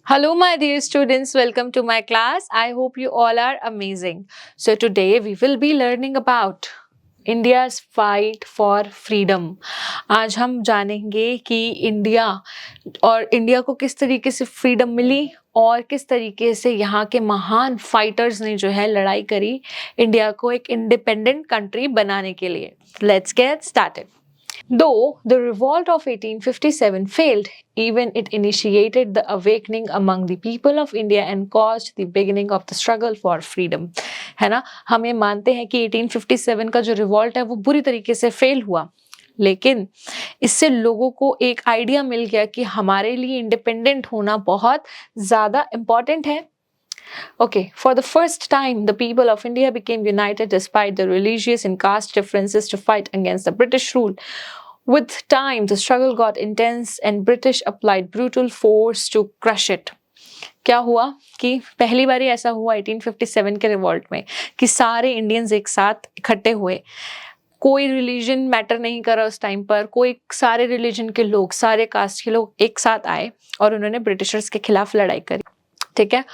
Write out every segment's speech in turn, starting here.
Hello, my dear students. Welcome to my class. I hope you all are amazing. So, today we will be learning about India's fight for freedom. आज हम जानेंगे कि India को किस तरीके से freedom मिली और किस तरीके से यहाँ के महान फाइटर्स ने जो है लड़ाई करी इंडिया को एक इंडिपेंडेंट कंट्री बनाने के लिए. Let's get started. Though the revolt of 1857 failed, even it initiated the awakening among the people of India and caused the beginning of the struggle for freedom. है ना, हम ये मानते हैं कि 1857 का जो रिवॉल्ट है वो बुरी तरीके से फेल हुआ, लेकिन इससे लोगों को एक आइडिया मिल गया कि हमारे लिए इंडिपेंडेंट होना बहुत ज़्यादा इम्पॉर्टेंट है. Okay, for the first time, the people of India became united despite the religious and caste differences to fight against the British rule. With time, the struggle got intense and British applied brutal force to crush it. क्या हुआ कि पहली बार ऐसा हुआ 1857 के revolt में कि सारे इंडियंस एक साथ इकट्ठे हुए. कोई रिलीजन मैटर नहीं करा उस टाइम पर, कोई सारे रिलीजन के लोग, सारे कास्ट के लोग एक साथ आए और उन्होंने ब्रिटिशर्स के खिलाफ लड़ाई करी. ठीक है,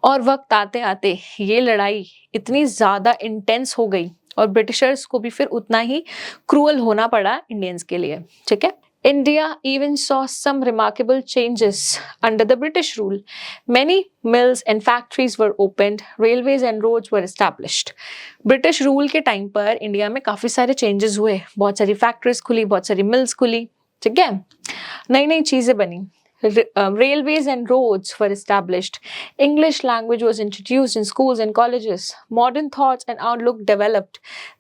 और वक्त आते आते ये लड़ाई इतनी ज़्यादा इंटेंस हो गई और ब्रिटिशर्स को भी फिर उतना ही क्रूअल होना पड़ा इंडियंस के लिए. ठीक है, India even saw some remarkable changes under the British rule. Many mills and factories were opened, railways and roads were established. British rule के टाइम पर इंडिया में काफ़ी सारे चेंजेस हुए, बहुत सारी फैक्ट्रीज खुली, बहुत सारी मिल्स खुली. ठीक है, नई नई चीज़ें बनी. Railways and roads were established. English language was introduced in schools and colleges. Modern thoughts and outlook developed.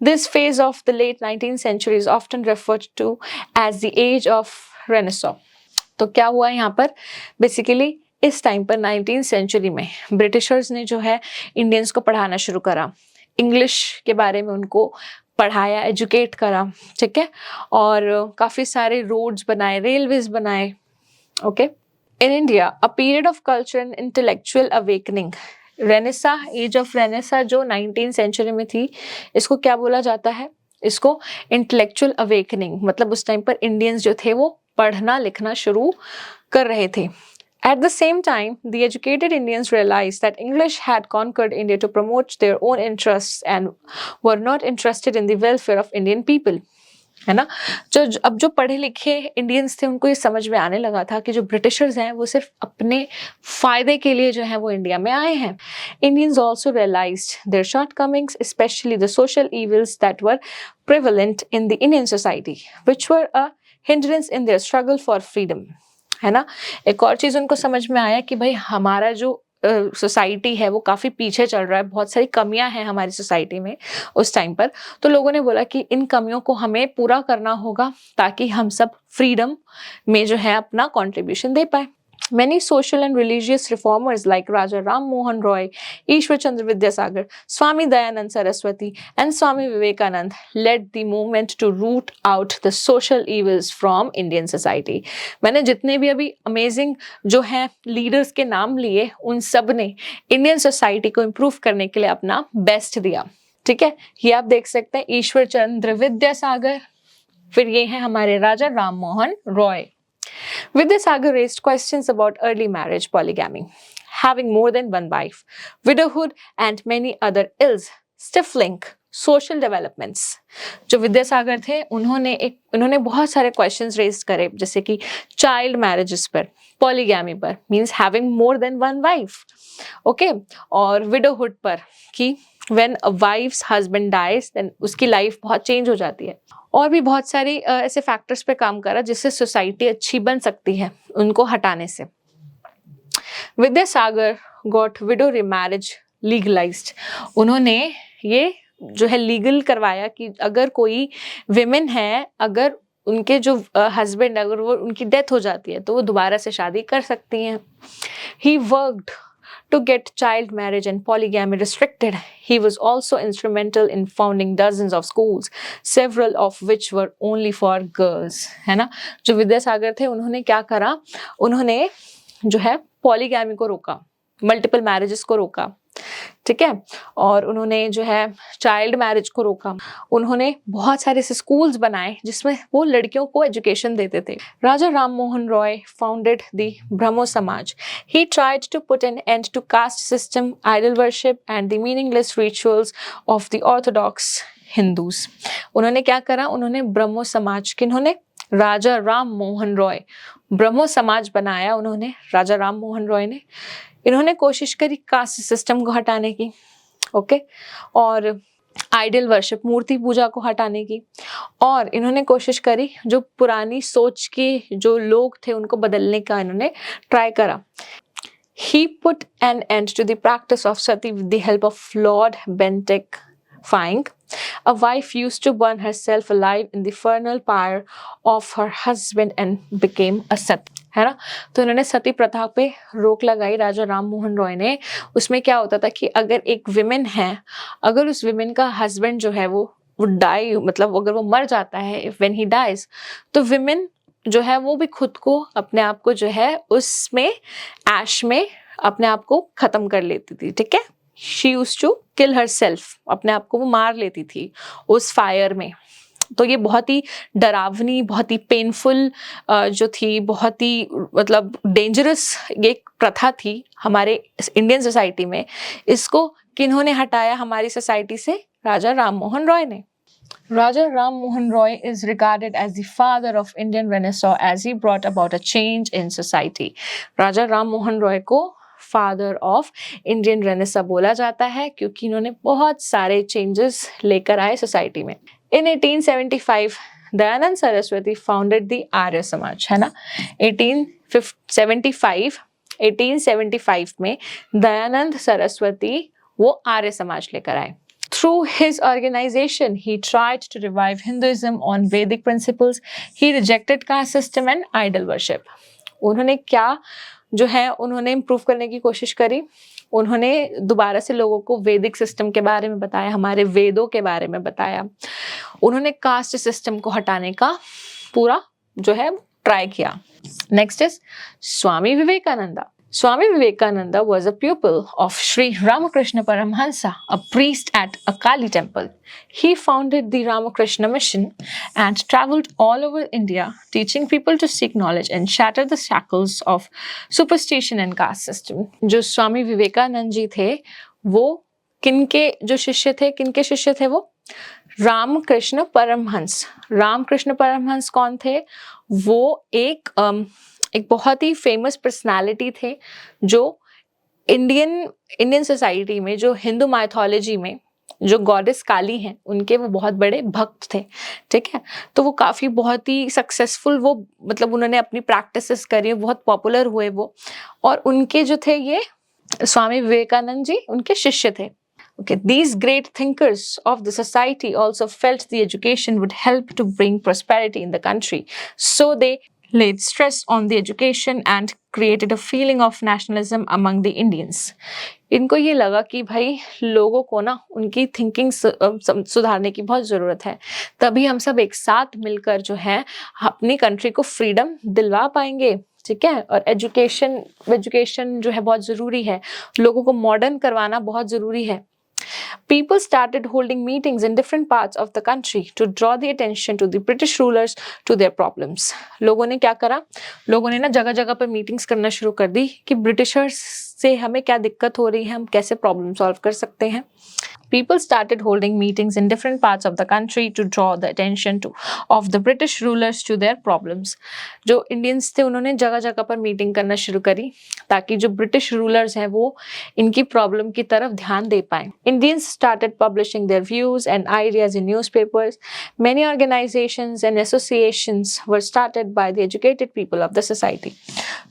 This phase of the late 19th century is often referred to as the age of Renaissance. तो क्या हुआ यहाँ पर? Basically इस time पर 19th century में Britishers ने जो है इंडियंस को पढ़ाना शुरू करा, इंग्लिश के बारे में उनको पढ़ाया, एजुकेट करा. ठीक है, और काफ़ी सारे रोड्स बनाए, रेलवेज बनाए. Okay. In India, a period of culture and intellectual awakening. Renaissance, age of Renaissance जो 19th century में थी, इसको क्या बोला जाता है? इसको intellectual awakening, मतलब उस टाइम पर इंडियंस जो थे वो पढ़ना लिखना शुरू कर रहे थे. At the same time, the educated Indians realized that English had conquered India to promote their own interests and were not interested in the welfare of Indian people. है ना, अब जो पढ़े लिखे इंडियंस थे उनको ये समझ में आने लगा था कि जो ब्रिटिशर्स हैं वो सिर्फ अपने फायदे के लिए जो है वो इंडिया में आए हैं. Indians also realised their shortcomings, specially the social evils that were prevalent in the Indian society which were a hindrance in their struggle for freedom. है ना, एक और चीज़ उनको समझ में आया कि भाई हमारा जो सोसाइटी है वो काफ़ी पीछे चल रहा है, बहुत सारी कमियां हैं हमारी सोसाइटी में उस टाइम पर. तो लोगों ने बोला कि इन कमियों को हमें पूरा करना होगा ताकि हम सब फ्रीडम में जो है अपना कंट्रीब्यूशन दे पाए. Many social and religious reformers like Raja Ram Mohan Roy, Ishwar Chandra Vidyasagar, Swami Dayanand Saraswati and Swami Vivekanand led the movement to root out the social evils from Indian society. मैंने जितने भी अभी amazing जो हैं leaders के नाम लिए, उन सब ने इंडियन सोसाइटी को इम्प्रूव करने के लिए अपना बेस्ट दिया. ठीक है, ये आप देख सकते हैं, ईश्वर चंद्र विद्यासागर, फिर ये हैं हमारे राजा Ram Mohan Roy. Vidyasagar raised questions about early marriage, polygamy, having more than one wife, widowhood, and many other ills, stifling social developments. जो विद्यासागर थे उन्होंने बहुत सारे क्वेश्चंस रेज करे, जैसे कि चाइल्ड मैरिजेस पर, पॉलीगैमी पर, means having more than one wife. Okay, और विडोहुड पर कि when a wife's husband dies then उसकी लाइफ बहुत चेंज हो जाती है. और भी बहुत सारी ऐसे फैक्टर्स पे काम करा जिससे सोसाइटी अच्छी बन सकती है उनको हटाने से. Vidyasagar got window remarriage legalised. उन्होंने ये जो है लीगल करवाया कि अगर कोई विमेन है, अगर उनके जो हस्बैंड अगर वो उनकी डेथ हो जाती है तो वो दोबारा से शादी कर सकती हैं. He worked to get child marriage and polygamy restricted. He was also instrumental in founding dozens of schools, several of which were only for girls. है ना, जो विद्यासागर थे उन्होंने क्या करा, उन्होंने जो है पॉलीगैमी को रोका, मल्टीपल मैरिजेस को रोका. ठीक है, और उन्होंने जो है चाइल्ड मैरिज को रोका। उन्होंने बहुत सारे ऐसे स्कूल्स बनाए जिसमें वो लड़कियों को एजुकेशन देते थे। राजा राम मोहन रॉय फाउंडेड द ब्रह्मो समाज। He tried to put an end to caste system, idol worship and the meaningless rituals of the orthodox Hindus. उन्होंने क्या करा, उन्होंने ब्रह्मो समाज, किन्होंने, राजा राम मोहन रॉय, ब्रह्मो समाज बनाया उन्होंने, राजा राम मोहन रॉय ने। इन्होंने कोशिश करी कास्ट सिस्टम को हटाने की, ओके, और आइडल वर्शिप, मूर्ति पूजा को हटाने की, और इन्होंने कोशिश करी जो पुरानी सोच के जो लोग थे उनको बदलने का इन्होंने ट्राई करा। He put an end to the practice of sati with the help of Lord Bentinck Fyng. A wife used to burn herself alive in the funeral pyre of her husband and became a sati, है ना। तो इन्होंने सती प्रथा पे रोक लगाई राजा राम मोहन रॉय ने। उसमें क्या होता था कि अगर एक विमेन है, अगर उस विमेन का हस्बैंड जो है वो डाई, मतलब अगर वो मर जाता है, व्हेन ही डाइज, तो विमेन जो है वो भी खुद को, अपने आप को जो है उसमें ऐश में अपने आप को खत्म कर लेती थी, ठीक है। She used to kill herself, अपने आप को वो मार लेती थी उस फायर में। तो ये बहुत ही डरावनी, बहुत ही पेनफुल जो थी, बहुत ही मतलब डेंजरस ये प्रथा थी हमारे इंडियन सोसाइटी में। इसको किन्होंने हटाया हमारी सोसाइटी से? राजा राम मोहन रॉय ने। Raja Ram Mohan Roy is regarded as the father of Indian Renaissance as he brought about a change in society. Raja Ram Mohan Roy को father of Indian Renaissance बोला जाता है क्योंकि इन्होंने बहुत सारे changes लेकर आए सोसाइटी में। In 1875, Dayanand Saraswati founded the Arya Samaj, है ना। 1875 में दयानंद सरस्वती वो आर्य समाज लेकर आए। Through his organization, he tried to revive Hinduism on Vedic principles. He rejected caste system and idol worship. उन्होंने क्या जो है उन्होंने इम्प्रूव करने की कोशिश करी। उन्होंने दोबारा से लोगों को वैदिक सिस्टम के बारे में बताया, हमारे वेदों के बारे में बताया। उन्होंने कास्ट सिस्टम को हटाने का पूरा जो है ट्राई किया। Next is Swami Vivekananda. Swami Vivekananda was a pupil of Sri Ramakrishna Paramhansa, a priest at Akali temple. He founded the Ramakrishna mission and traveled all over India, teaching people to seek knowledge and shatter the shackles of superstition and caste system. जो स्वामी विवेकानंद जी थे वो किनके जो शिष्य थे, किनके शिष्य थे वो? रामकृष्ण परमहंस। रामकृष्ण परमहंस कौन थे? वो एक बहुत ही फेमस पर्सनालिटी थे जो इंडियन सोसाइटी में, जो हिंदू माइथोलॉजी में जो गॉडेस काली हैं उनके वो बहुत बड़े भक्त थे, ठीक है। तो वो काफ़ी बहुत ही सक्सेसफुल, वो मतलब उन्होंने अपनी प्रैक्टिसेस करी, बहुत पॉपुलर हुए वो, और उनके जो थे ये स्वामी विवेकानंद जी उनके शिष्य थे। Okay, these great thinkers of the society also felt the education would help to bring prosperity in the country. So they laid stress on the education and created a feeling of nationalism among the Indians. इनको ये लगा कि भाई लोगों को ना उनकी thinking सुधारने की बहुत ज़रूरत है, तभी हम सब एक साथ मिलकर जो है अपनी कंट्री को फ्रीडम दिलवा पाएंगे, ठीक है। और एजुकेशन जो है बहुत ज़रूरी है, लोगों को मॉडर्न करवाना बहुत ज़रूरी है। People started holding meetings in different parts of the country to draw the attention to the British rulers to their problems. लोगों ने क्या करा? लोगों ने ना जगह जगह पर मीटिंग्स करना शुरू कर दी कि ब्रिटिशर्स से हमें क्या दिक्कत हो रही है, हम कैसे प्रॉब्लम सॉल्व कर सकते हैं। People started holding meetings in different parts of the country to draw the attention of the British rulers to their problems. जो इंडियंस थे उन्होंने जगह जगह पर मीटिंग करना शुरू करी ताकि जो ब्रिटिश रूलर्स हैं वो इनकी प्रॉब्लम की तरफ ध्यान दे पाए। Indians started publishing their views and ideas in newspapers. Many organizations and associations were started by the educated people of the society.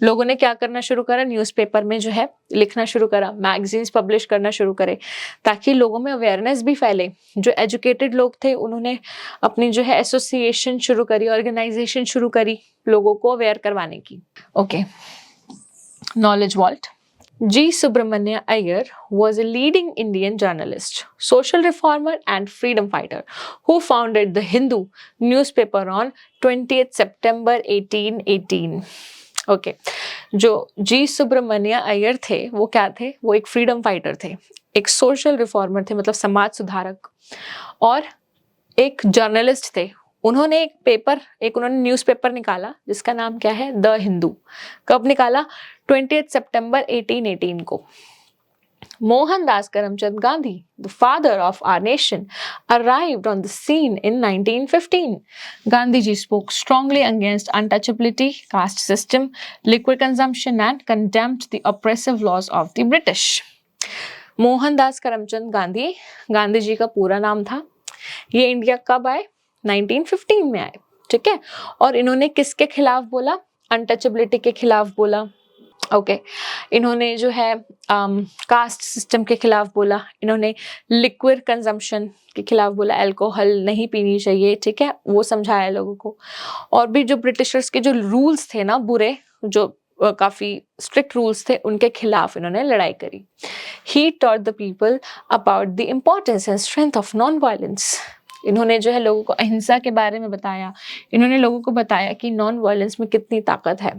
लोगों ने क्या करना शुरू करा? न्यूज़पेपर में जो है लिखना शुरू करा, मैगजीन्स पब्लिश करना शुरू करे ताकि लोगों में अवेयरनेस भी फैले। जो एजुकेटेड लोग थे उन्होंने अपनी जो है एसोसिएशन शुरू करी, ऑर्गेनाइजेशन शुरू करी लोगों को अवेयर करवाने की। Okay, knowledge vault. G. Subramania Iyer was a leading Indian journalist, social reformer and freedom fighter who founded the Hindu newspaper on 20th September 1818. Okay, जो जी सुब्रमण्य अय्यर थे वो क्या थे? वो एक फ्रीडम फाइटर थे। एक सोशल रिफॉर्मर थे, मतलब समाज सुधारक, और एक जर्नलिस्ट थे। उन्होंने एक उन्होंने न्यूज़पेपर निकाला जिसका नाम क्या है, द हिंदू। कब निकाला? 20 सितंबर 1818 को। Mohandas Karamchand Gandhi, the father of our nation, arrived on the scene in 1915. Gandhiji spoke strongly against untouchability, caste system, liquor consumption, and condemned the oppressive laws of the British. Mohandas Karamchand Gandhi, Gandhi ji का पूरा नाम था। ये India कब आए? 1915 में आए, ठीक है। और इन्होंने किसके खिलाफ बोला? अनटचेबिलिटी के खिलाफ बोला, ओके। इन्होंने जो है कास्ट सिस्टम के खिलाफ बोला, इन्होंने लिक्विड कंजम्पशन के खिलाफ बोला, अल्कोहल नहीं पीनी चाहिए, ठीक है, वो समझाया लोगों को। और भी जो ब्रिटिशर्स के जो रूल्स थे ना बुरे, जो काफी स्ट्रिक्ट रूल्स थे, उनके खिलाफ इन्होंने लड़ाई करी। He taught the people about the importance and strength of non violence. इन्होंने जो है लोगों को अहिंसा के बारे में बताया। इन्होंने लोगों को बताया कि नॉन वायलेंस में कितनी ताकत है।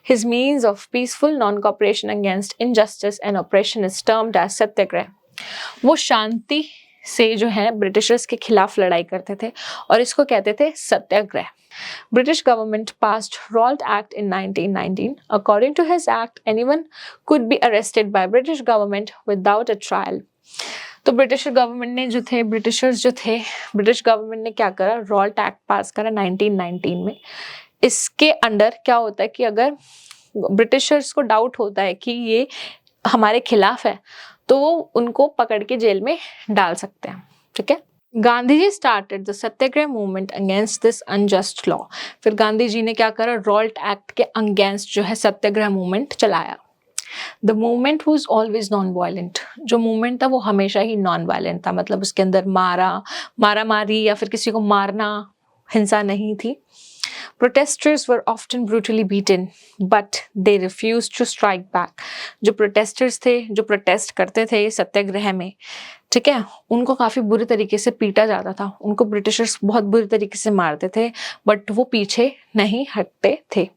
His means of peaceful non-cooperation against injustice and oppression is termed as सत्याग्रह। वो शांति से जो है ब्रिटिशर्स के खिलाफ लड़ाई करते थे और इसको कहते थे सत्याग्रह। British government passed Rowlatt Act in 1919. According to his act, anyone could be arrested by British government without a trial. तो ब्रिटिश गवर्नमेंट ने जो थे, ब्रिटिश गवर्नमेंट ने क्या करा? रॉल्ट एक्ट पास करा 1919 में। इसके अंडर क्या होता है कि अगर ब्रिटिशर्स को डाउट होता है कि ये हमारे खिलाफ है तो वो उनको पकड़ के जेल में डाल सकते हैं, ठीक है। Gandhi ji started the satyagraha movement against this unjust law. फिर गांधी जी ने क्या करा? रॉल्ट एक्ट के अगेंस्ट जो है सत्याग्रह मूवमेंट चलाया। The movement was always non violent. जो मूवमेंट था वो हमेशा ही नॉन वायलेंट था, मतलब उसके अंदर मारा मारी या फिर किसी को मारना, हिंसा नहीं थी। Protesters were often brutally beaten, but they refused to strike back. जो protesters थे, जो protest करते थे सत्याग्रह में, ठीक है, उनको काफी बुरी तरीके से पीटा जाता था, उनको ब्रिटिशर्स बहुत बुरी तरीके से मारते थे, बट वो पीछे नहीं हटते थे।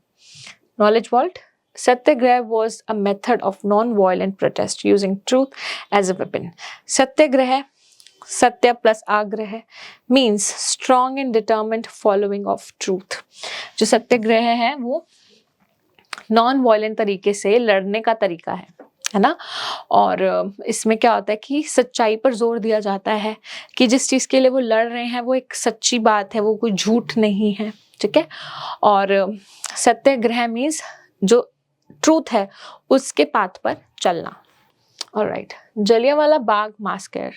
Knowledge vault. Satyagraha was a method of non-violent protest using truth as a weapon. Satyagraha, सत्य प्लस आग्रह means strong and determined following of truth. जो सत्याग्रह है वो नॉन वायलेंट तरीके से लड़ने का तरीका है ना। और इसमें क्या होता है कि सच्चाई पर जोर दिया जाता है कि जिस चीज़ के लिए वो लड़ रहे हैं वो एक सच्ची बात है, वो कोई झूठ नहीं है, ठीक है। और सत्याग्रह मीन्स जो ट्रूथ है उसके पाथ पर चलना। ऑलराइट, जलियांवाला बाग मास्कर।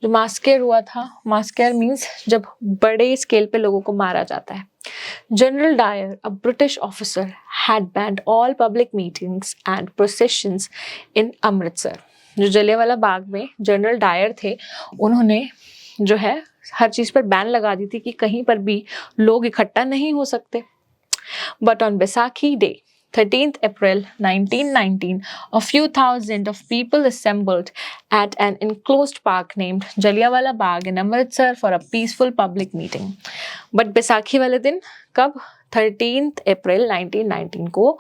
जो मास्केर हुआ था, मास्केर मीन्स जब बड़े स्केल पे लोगों को मारा जाता है। General Dyer, a British officer, had banned all public meetings and processions in Amritsar. जो जलियांवाला बाग में जनरल डायर थे, उन्होंने जो है हर चीज़ पर बैन लगा दी थी कि कहीं पर भी लोग इकट्ठा नहीं हो सकते। But on Baisakhi day 13th April 1919, a few thousand of people assembled at an enclosed park named Jallianwala Bagh in Amritsar for a peaceful public meeting. But Baisakhi वाले दिन, कब? 13th April 1919 को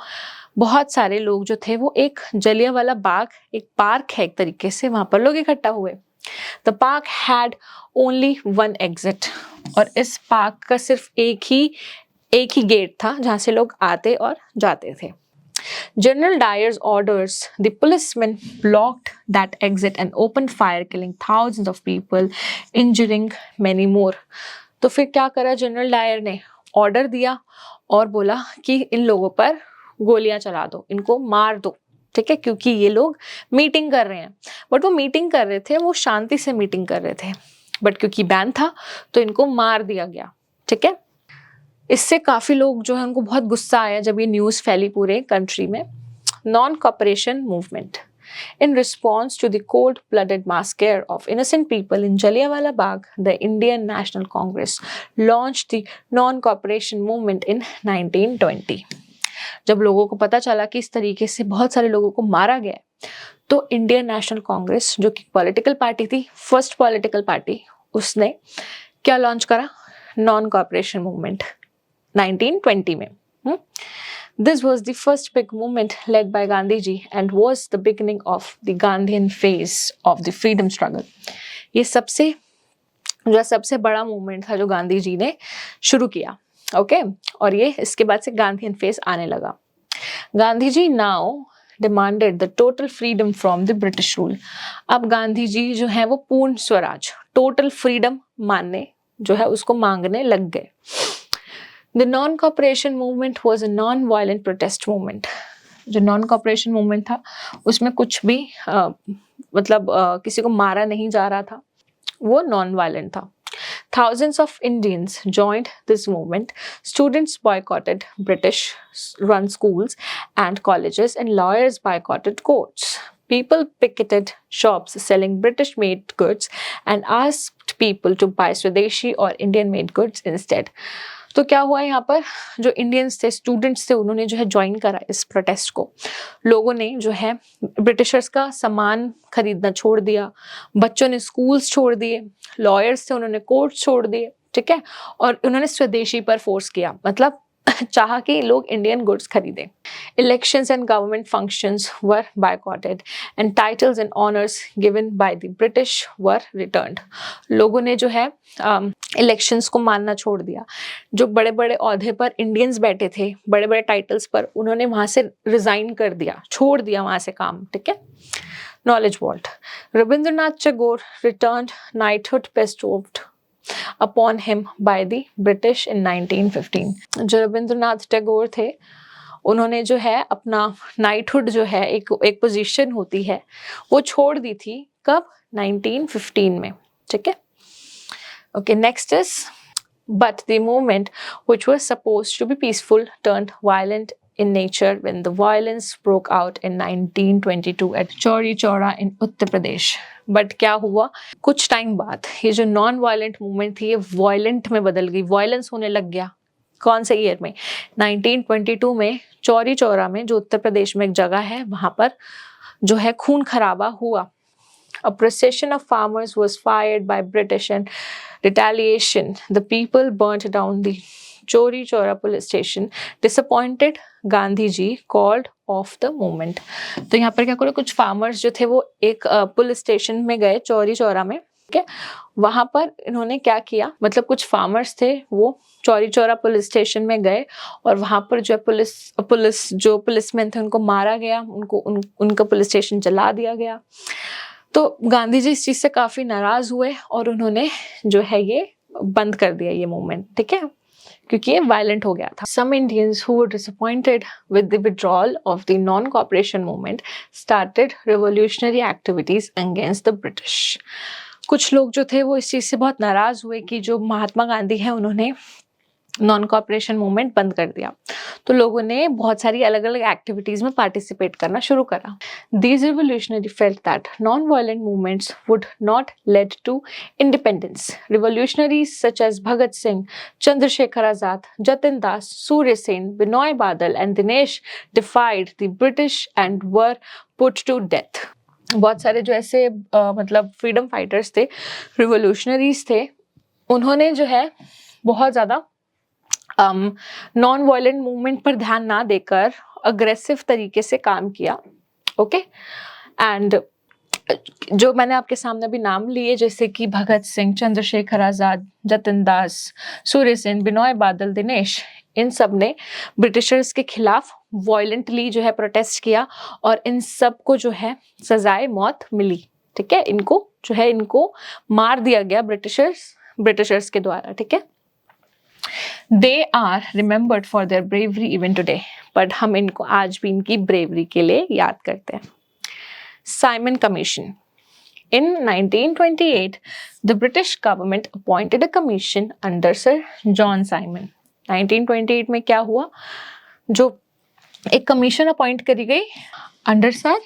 बहुत सारे लोग जो थे वो एक जलियांवाला बाग, एक पार्क है एक तरीके से, वहाँ पर लोग इकट्ठा हुए। The park had only one exit, और इस पार्क का सिर्फ एक ही गेट था जहां से लोग आते और जाते थे। General Dyer's orders, the policemen blocked that exit and opened fire, killing thousands of people, injuring many more. तो फिर क्या करा जनरल डायर ने? ऑर्डर दिया और बोला कि इन लोगों पर गोलियां चला दो, इनको मार दो, ठीक है, क्योंकि ये लोग मीटिंग कर रहे हैं। बट वो मीटिंग कर रहे थे, वो शांति से मीटिंग कर रहे थे, बट क्योंकि बैन था तो इनको मार दिया गया, ठीक है। इससे काफ़ी लोग जो है उनको बहुत गुस्सा आया जब ये न्यूज़ फैली पूरे कंट्री में। Non cooperation movement. In response to the cold-blooded massacre of innocent people in Jallianwala Bagh, the Indian National Congress launched the non-cooperation movement in 1920. जब लोगों को पता चला कि इस तरीके से बहुत सारे लोगों को मारा गया, तो इंडियन नेशनल कांग्रेस, जो कि पॉलिटिकल पार्टी थी, फर्स्ट पॉलिटिकल पार्टी, उसने क्या लॉन्च करा? नॉन कॉपरेशन मूवमेंट 1920 में। This was the first big movement led by Gandhi ji and was the beginning of the Gandhian phase of the freedom struggle. ये सबसे बड़ा movement था जो गांधी जी ने शुरू किया, ओके और ये इसके बाद से गांधीयन फेज आने लगा. Gandhi ji now demanded the total freedom from the British rule. अब गांधी जी जो है वो पूर्ण स्वराज, टोटल फ्रीडम मानने जो है उसको मांगने लग गए. The non cooperation movement was a non violent protest movement. जो नॉन कॉपरेशन मूवमेंट था उसमें कुछ भी किसी को मारा नहीं जा रहा था, वो नॉन वायलेंट था. Thousands of Indians joined this movement. Students boycotted British-run schools and colleges, and lawyers boycotted courts. People picketed shops selling British-made goods and asked people to buy Swadeshi or Indian-made goods instead. तो क्या हुआ यहाँ पर, जो Indians थे, students थे, उन्होंने जो है ज्वाइन करा इस प्रोटेस्ट को. लोगों ने जो है ब्रिटिशर्स का सामान खरीदना छोड़ दिया, बच्चों ने स्कूल्स छोड़ दिए, लॉयर्स थे उन्होंने कोर्ट छोड़ दिए, ठीक है, और उन्होंने स्वदेशी पर फोर्स किया, मतलब चाहा कि लोग इंडियन गुड्स खरीदें. Elections and government functions were boycotted and titles and honors given by the British were returned. लोगों ने जो है इलेक्शंस को मानना छोड़ दिया. जो बड़े बड़े ओहदे पर इंडियंस बैठे थे, बड़े बड़े टाइटल्स पर, उन्होंने वहां से रिजाइन कर दिया, छोड़ दिया वहां से काम, ठीक है. Knowledge vault. Rabindranath Tagore returned knighthood bestowed upon him by the British in 1915. जो रविंद्रनाथ टैगोर थे, उन्होंने जो है अपना नाइटहुड जो है एक पोजीशन होती है वो छोड़ दी थी. कब? 1915 में, ठीक है. Okay, next is but the movement which was supposed to be peaceful turned violent in nature when the violence broke out in 1922 at Chauri Chaura in Uttar Pradesh. But क्या हुआ, कुछ टाइम बाद ये जो नॉन वायलेंट मूवमेंट थी ये violent में बदल गई, वायलेंस होने लग गया. कौन से ईयर में? 1922 में चौरी चौरा में, जो उत्तर प्रदेश में एक जगह है, वहां पर जो है खून खराबा हुआ. A procession of farmers was fired by British and retaliation. The people burnt down the Chori Chora police station. Disappointed, Gandhi ji called off the movement. तो यहाँ पर क्या करो, कुछ फार्मर्स जो थे वो एक पुलिस स्टेशन में गए चौरी चौरा में, ठीक है. वहां पर इन्होंने क्या किया, मतलब कुछ फार्मर्स थे वो चौरी चौरा पुलिस स्टेशन में गए और वहां पर जो पुलिसमैन थे उनको मारा गया, उनका पुलिस स्टेशन जला दिया गया. तो गांधी जी इस चीज से काफी नाराज हुए और उन्होंने जो है ये बंद कर दिया ये मूवमेंट, ठीक है, क्योंकि ये वायलेंट हो गया था. Some Indians who were disappointed with the withdrawal of the non-cooperation movement started revolutionary activities against the British. कुछ लोग जो थे वो इस चीज से बहुत नाराज हुए कि जो महात्मा गांधी है उन्होंने नॉन कॉपरेशन मूवमेंट बंद कर दिया. तो लोगों ने बहुत सारी अलग अलग एक्टिविटीज में पार्टिसिपेट करना शुरू करा. These revolutionaries felt that non-violent movements would not lead to independence. Revolutionaries such as Bhagat Singh, Chandrasekhar Azad, Jatin Das, Surya Sen, Binoy Badal and Dinesh defied the British and were put to death. बहुत सारे जो ऐसे मतलब freedom fighters थे, revolutionaries थे, उन्होंने जो है बहुत ज्यादा नॉन वायलेंट मूवमेंट पर ध्यान ना देकर अग्रेसिव तरीके से काम किया. ओके, एंड जो मैंने आपके सामने भी नाम लिए, जैसे कि भगत सिंह, चंद्रशेखर आजाद, जतिन दास, सूर्य सेन, बिनोय बादल, दिनेश, इन सब ने ब्रिटिशर्स के खिलाफ वायलेंटली जो है प्रोटेस्ट किया और इन सब को जो है सजाए मौत मिली, ठीक है. इनको मार दिया गया ब्रिटिशर्स के द्वारा, ठीक है. They are remembered for their bravery even today. But हम इनको आज भी इनकी ब्रेवरी के लिए याद करते हैं. Simon Commission. In 1928, the British government appointed a commission under Sir John Simon. 1928 में क्या हुआ, जो एक कमीशन अपॉइंट करी गई अंडर सर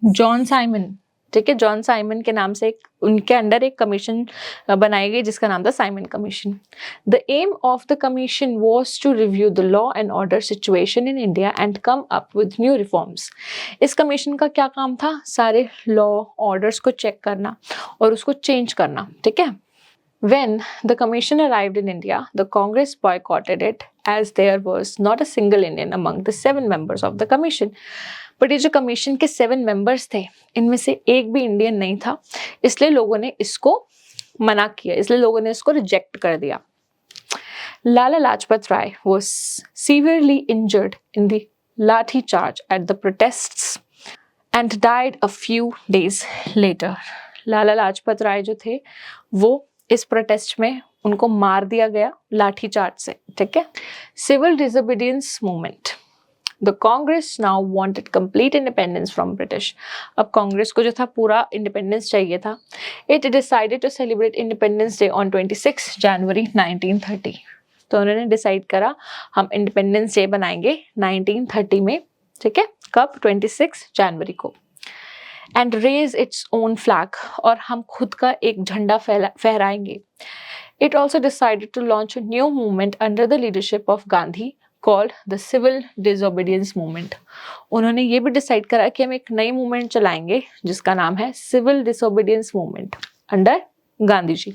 जॉन साइमन, ठीक है. जॉन साइमन के नाम से उनके अंडर एक कमीशन बनाई गई जिसका नाम था Simon commission. The aim of the commission was to review the law and order situation in India and come up with new reforms. इस कमीशन का क्या काम था? सारे लॉ ऑर्डर्स को चेक करना और उसको चेंज करना, ठीक है. When the commission arrived in India, the Congress boycotted it as there was not a single Indian among the 7 members of the commission. But ये जो कमीशन के 7 मेंबर्स थे, इनमें से एक भी इंडियन नहीं था, इसलिए लोगों ने इसको मना किया, इसलिए लोगों ने इसको रिजेक्ट कर दिया. Lala Lajpat Rai was severely injured in the lathi charge at the protests and died a few days later. Lala Lajpat Rai जो थे वो इस प्रोटेस्ट में उनको मार दिया गया लाठी चार्ज से. ठीक है. Civil disobedience movement. The Congress now wanted complete independence from British. अब कांग्रेस को जो था पूरा इंडिपेंडेंस चाहिए था. It decided to celebrate independence day on 26 January 1930. तो उन्होंने डिसाइड करा हम इंडिपेंडेंस डे बनाएंगे 1930 में. ठीक है. कब? 26 जनवरी को. And raise its own flag. और हम खुद का एक झंडा फहराएंगे. It also decided to launch a new movement under the leadership of Gandhi called the civil disobedience movement. उन्होंने ये भी डिसाइड करा कि हम एक नई मूवमेंट चलाएंगे जिसका नाम है civil disobedience movement under Gandhi ji.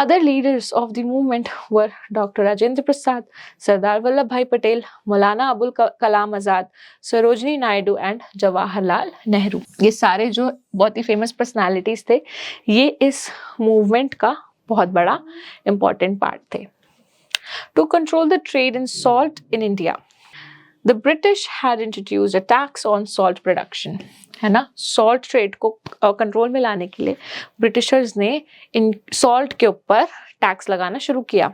Other leaders of the movement were Dr. Rajendra Prasad, Sardar Vallabhbhai Patel, Maulana Abul Kalam Azad, Sarojini Naidu and Jawaharlal Nehru. ये सारे जो बहुत ही फेमस पर्सनालिटीज थे, ये इस मूवमेंट का बहुत बड़ा इंपॉर्टेंट पार्ट थे. To control the trade in salt in India, the British had introduced a tax on salt production. है ना. सॉल्ट ट्रेड को कंट्रोल में लाने के लिए ब्रिटिशर्स ने इन सॉल्ट के ऊपर टैक्स लगाना शुरू किया.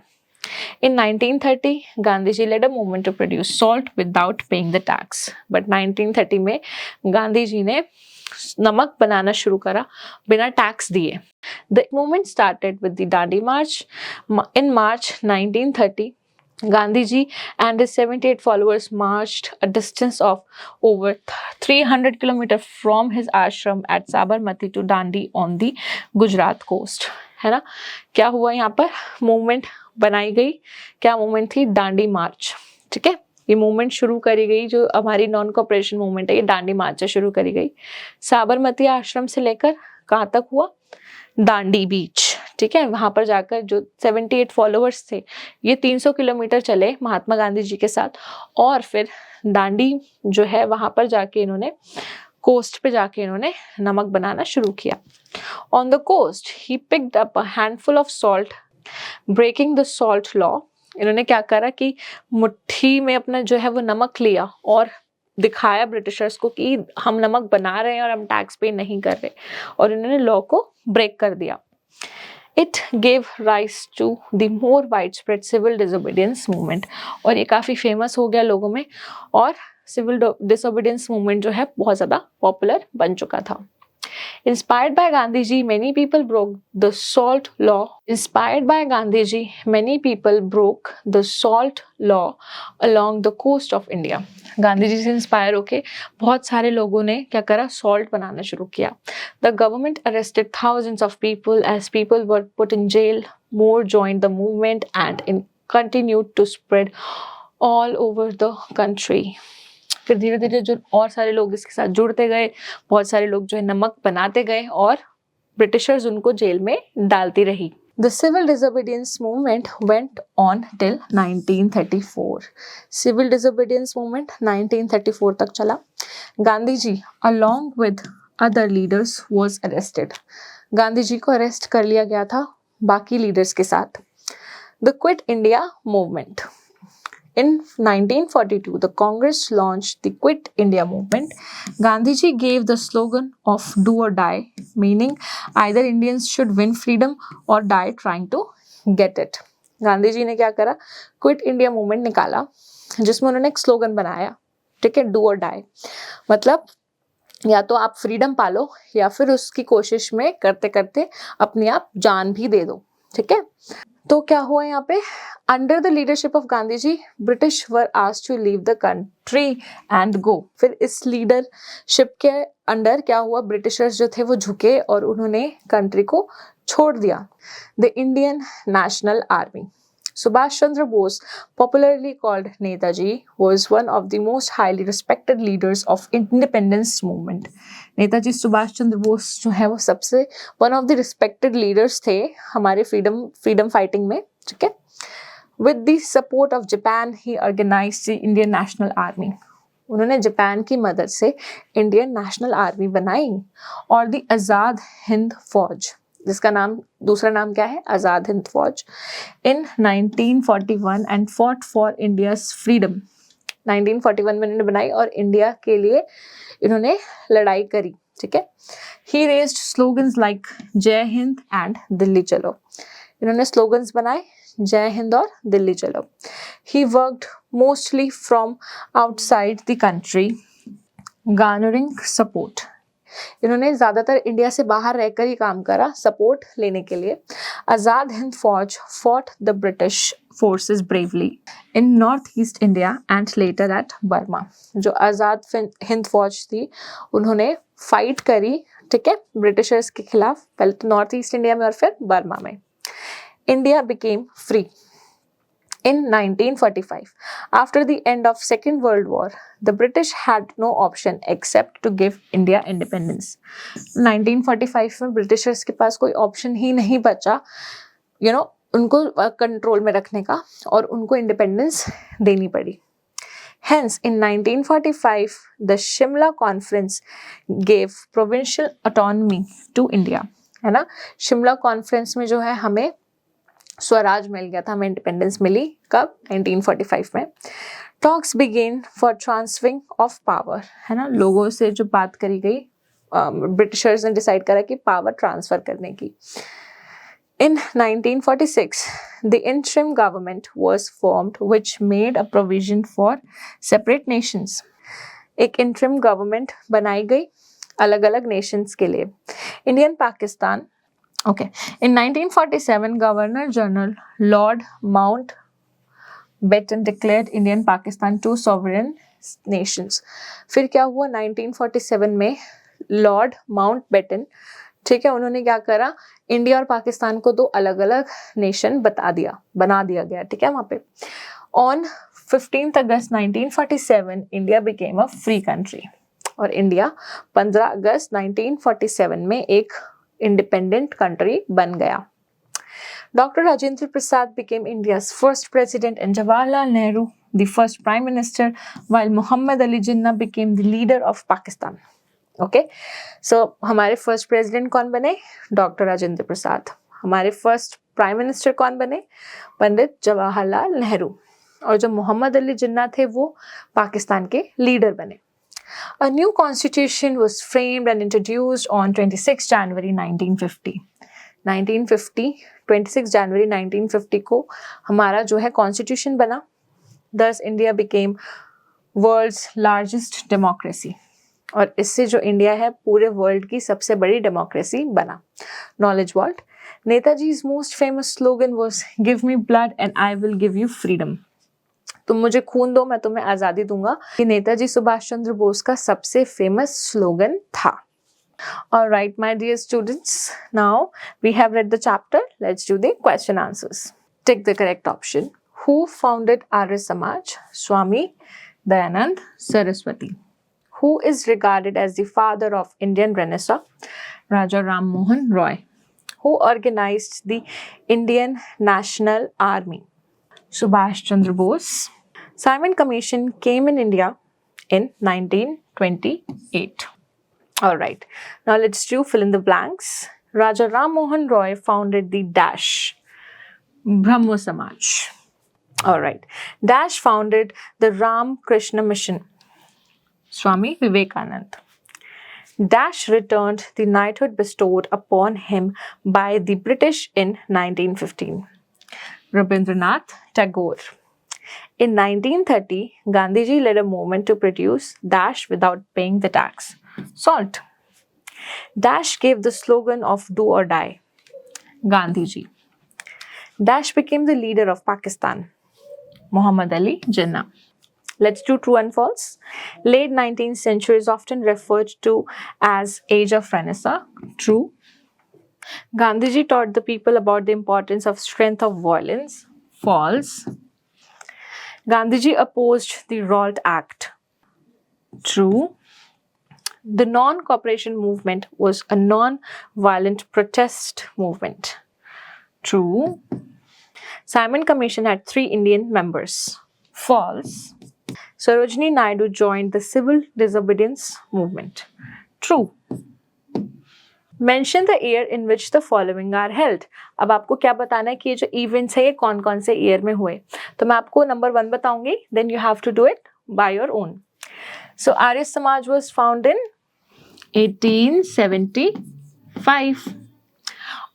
In 1930 Gandhi ji led a movement to produce salt without paying the tax. But 1930 में गांधी जी ने नमक बनाना शुरू करा बिना टैक्स दिए. The movement started with the Dandi March. In March 1930 Gandhi ji and his 78 followers marched a distance of over 300 kilometers from his ashram at Sabarmati to Dandi on the Gujarat coast. है ना. क्या हुआ यहाँ पर? Movement बनाई गई. क्या movement थी? दांडी मार्च. ठीक है. ये मूवमेंट शुरू करी गई, जो हमारी नॉन कॉपरेशन मूवमेंट है, ये दांडी मार्च से शुरू करी गई. साबरमती आश्रम से लेकर कहाँ तक हुआ? दांडी बीच. ठीक है. वहां पर जाकर जो 78 फॉलोअर्स थे, ये 300 किलोमीटर चले महात्मा गांधी जी के साथ. और फिर दांडी जो है वहां पर जाके इन्होंने कोस्ट पे जाके इन्होंने नमक बनाना शुरू किया. On the coast he picked up a handful of salt, breaking the salt law. इन्होंने क्या करा कि मुट्ठी में अपना जो है वो नमक लिया और दिखाया ब्रिटिशर्स को कि हम नमक बना रहे हैं और हम टैक्स पे नहीं कर रहे, और इन्होंने लॉ को ब्रेक कर दिया. It gave rise to the more widespread civil disobedience movement. और ये काफ़ी फेमस हो गया लोगों में, और सिविल डिसोबीडियंस मूवमेंट जो है बहुत ज़्यादा पॉपुलर बन चुका था. Inspired by Gandhiji, many people broke the salt law. Inspired by Gandhiji, many people broke the salt law along the coast of India. Gandhi ji से इंस्पायर होके बहुत सारे लोगों ने क्या करा? सॉल्ट बनाना शुरू किया. The government arrested thousands of people as people were put in jail. More joined the movement and continued to spread all over the country. फिर धीरे धीरे जो और सारे लोग इसके साथ जुड़ते गए, बहुत सारे लोग जो है नमक बनाते गए, और ब्रिटिशर्स उनको जेल में डालती रही. The civil disobedience movement went on till 1934. Civil disobedience movement 1934 तक चला. Gandhi ji along with other leaders was arrested. Gandhi ji को अरेस्ट कर लिया गया था बाकी लीडर्स के साथ. The Quit India movement. In 1942, the Congress launched the Quit India movement. Gandhiji gave the slogan of do or die, meaning either Indians should win freedom or die trying to get it. Gandhi ji ने क्या करा? Quit India movement निकाला, जिसमें उन्होंने एक slogan बनाया. ठीक है. डू और डाई मतलब या तो आप फ्रीडम पालो या फिर उसकी कोशिश में करते करते अपनी आप जान भी दे दो. ठीक है. तो क्या हुआ यहाँ पे? Under the leadership of Gandhi ji, British were asked to leave the country and go. फिर इस लीडरशिप के अंडर क्या हुआ? ब्रिटिशर्स जो थे वो झुके और उन्होंने कंट्री को छोड़ दिया. The Indian National army. Subhash Chandra Bose, popularly called Netaji, was one of the most highly respected leaders of independence movement. Netaji Subhash Chandra Bose जो है वो सबसे one of the respected leaders थे हमारे फ्रीडम फाइटिंग में, ठीक है. With the support of Japan he organized the Indian National Army. उन्होंने जापान की मदद से इंडियन नेशनल आर्मी बनाई और द आज़ाद हिंद फौज, जिसका नाम दूसरा नाम क्या है, आज़ाद हिंद फौज, इन 1941 and fought for India's freedom. 1941 में इन्होंने बनाई और इंडिया के लिए इन्होंने लड़ाई करी, ठीक है. ही रेज्ड स्लोगन्स लाइक जय हिंद एंड दिल्ली चलो. इन्होंने स्लोगन्स बनाए जय हिंद और दिल्ली चलो. He worked mostly from outside the country garnering support. इन्होंने ज़्यादातर इंडिया से बाहर रहकर ही काम करा सपोर्ट लेने के लिए. Azad Hind Fauj fought the British forces bravely in north east India and later at Burma. जो आज़ाद हिंद फौज थी उन्होंने फाइट करी, ठीक है, ब्रिटिशर्स के खिलाफ, पहले तो नॉर्थ ईस्ट इंडिया में और फिर बर्मा में. India became free in 1945. After the end of Second World War, the British had no option except to give India independence. 1945 में ब्रिटिशर्स के पास कोई ऑप्शन ही नहीं बचा, उनको कंट्रोल में रखने का, और उनको इंडिपेंडेंस देनी पड़ी. Hence, in 1945, the Shimla Conference gave provincial autonomy to India. है ना, शिमला कॉन्फ्रेंस में जो है हमें स्वराज मिल गया था, हमें इंडिपेंडेंस मिली कब, 1945 में. Talks began for transferring of power. है ना, लोगों से जो बात करी गई, ब्रिटिशर्स ने डिसाइड करा कि पावर ट्रांसफर करने की. इन 1946 the interim government was formed which made a provision for separate Nations. एक इंटरिम गवर्नमेंट बनाई गई अलग अलग नेशंस के लिए. Indian Pakistan. Okay. In 1947, Governor General Lord Mountbatten declared India and Pakistan two sovereign nations. फिर क्या हुआ 1947 में, लॉर्ड माउंटबेटन, ठीक है, उन्होंने क्या करा, इंडिया और पाकिस्तान को दो अलग अलग नेशन बना दिया गया, ठीक है, वहाँ पे. On 15 August 1947 India became a free country. और इंडिया 15 अगस्त 1947 में एक इंडिपेंडेंट कंट्री बन गया. Doctor Rajendra Prasad became India's first president and Jawaharlal Nehru the first prime minister, while Muhammad Ali Jinnah became the leader of Pakistan. Okay, so हमारे first president कौन बने, doctor Rajendra Prasad. हमारे first prime minister कौन बने, पंडित जवाहरलाल नेहरू. और जो मोहम्मद अली जिन्ना थे वो पाकिस्तान के लीडर बने. A new constitution was framed and introduced on 26 January 1950. 26 January 1950 को हमारा जो है कॉन्स्टिट्यूशन बना. Thus India became world's largest democracy. और इससे जो इंडिया है पूरे वर्ल्ड की सबसे बड़ी डेमोक्रेसी बना. Knowledge vault. Netaji's most famous slogan was "Give me blood and I will give you freedom." तुम मुझे खून दो, मैं तुम्हें आज़ादी दूंगा. ये नेताजी सुभाष चंद्र बोस का सबसे फेमस स्लोगन था. Alright, my dear students, now we have read the chapter. Let's do the question answers. Take the correct option. Who founded Arya Samaj? Swami Dayanand Saraswati. Who is regarded as the father of Indian Renaissance? Raja Ram Mohan Roy. Who organized the Indian National Army? Subhash Chandra Bose. Simon Commission came in India in 1928. All right. Now let's do fill in the blanks. Raja Ram Mohan Roy founded the Dash Brahmo Samaj. All right. Dash founded the Ram Krishna Mission. Swami Vivekanand. Dash returned the knighthood bestowed upon him by the British in 1915. Rabindranath Tagore. In 1930, Gandhiji led a movement to produce Dash without paying the tax. Salt. Dash gave the slogan of "Do or Die." Gandhiji. Dash became the leader of Pakistan. Muhammad Ali Jinnah. Let's do true and false. Late 19th century is often referred to as Age of Renaissance. True. Gandhiji taught the people about the importance of strength of violence. False. Gandhiji opposed the Ralt Act. True. The non-cooperation movement was a non-violent protest movement. True. Simon Commission had 3 Indian members. False. Sarojini Naidu joined the civil disobedience movement. True. Mention the year in which the following are held. अब आपको क्या बताना है कि ये जो events है ये कौन कौन से ईयर में हुए. तो मैं आपको नंबर 1 बताऊंगी, then you have to do it by your own. So Arya Samaj was found in 1875.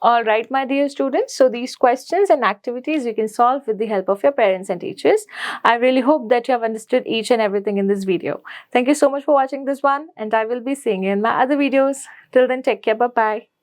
All right, my dear students. So these questions and activities you can solve with the help of your parents and teachers. I really hope that you have understood each and everything in this video. Thank you so much for watching this one, and I will be seeing you in my other videos. Till then, take care. Bye-bye.